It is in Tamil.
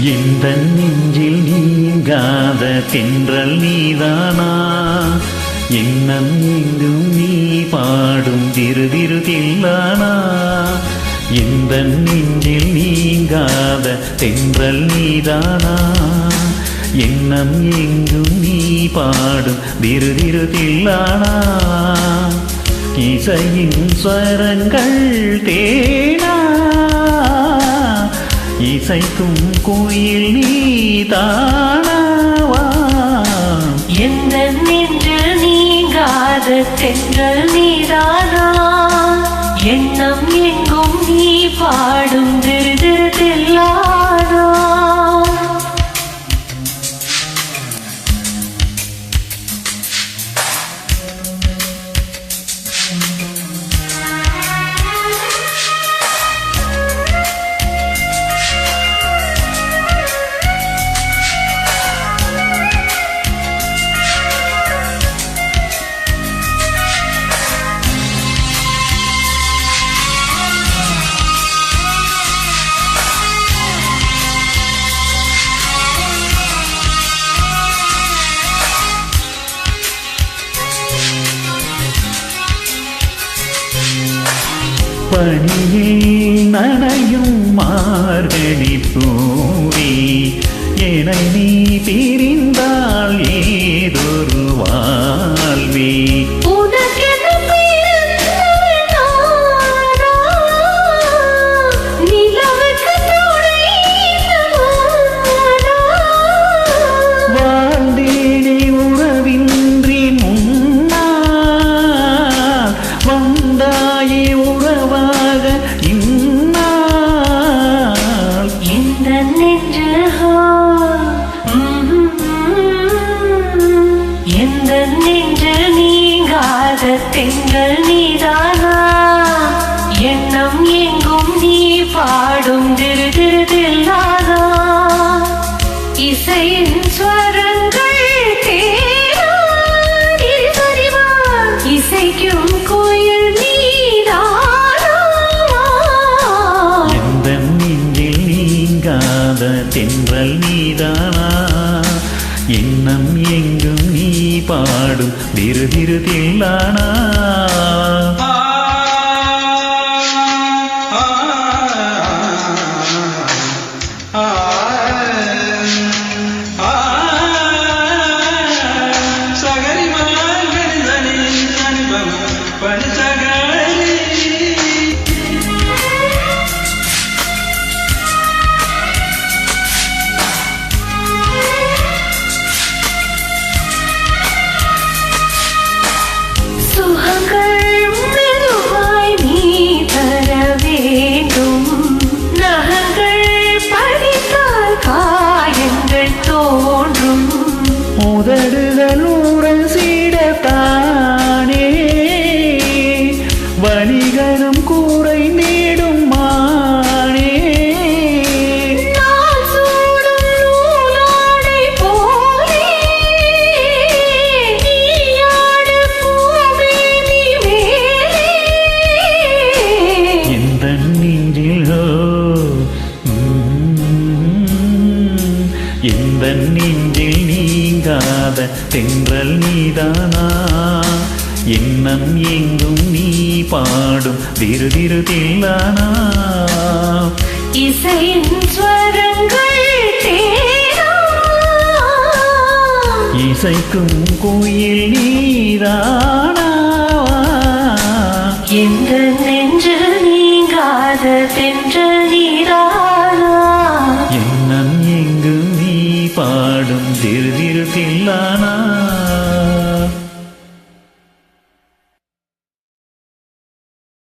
எந்த நெஞ்சில் நீங்காத தென்றல் நீதானா, எண்ணம் எங்கும் நீ பாடும் திரு தில்லானா. எந்த நெஞ்சில் நீங்காத தென்றல் நீதானா, எண்ணம் எங்கும் நீ பாடும் திரு தில்லானா. இசையின் ஸ்வரங்கள் தேனா, இசைக்கும் கோயில் நீதானவா. எந்த நெஞ்சில் நீங்காத தென்றல் நீதானா, எண்ணம் எங்கும் நீ பாடும் திரு தில்லானா. பணியில் நனையும் மார்கழி பூவே, என நீ பிரிந்தால் ஏதொரு வாழ்வே. வாழ்ந்தேனே உறவின்றி முன்னால், வந்தாயே உறவாக இந்நாள். இந்த நெஞ்சு எந்த நெஞ்சு நீங்காத தென்றல் நீதானா, எண்ணம் எங்கும் நீ பாடும் திரு தில்லானா. இசையின் ஸ்வரங்கள் தேனா, இசைக்கும் கோயில் நீதானா. எந்த நெஞ்சில் நீங்காத தென்றல் நீதானா, எண்ணம் எங்கும் நீ பாடும் திரு தில்லானா. உதடுகள் உரசிடத்தானே வணிகனும் கூரை நீடும் மானே. எந்த நெஞ்சிலோ எந்த நெஞ்சில் நீங்காத தென்றல் நீதானா, எண்ணம் எங்கும் நீ பாடும் திரு தில்லானா. இசையின் ஸ்வரங்கள் தேனா, இசைக்கும் கோயில் நீதானா. எந்த நெஞ்சு நீங்காத தென்றல் நீதானா.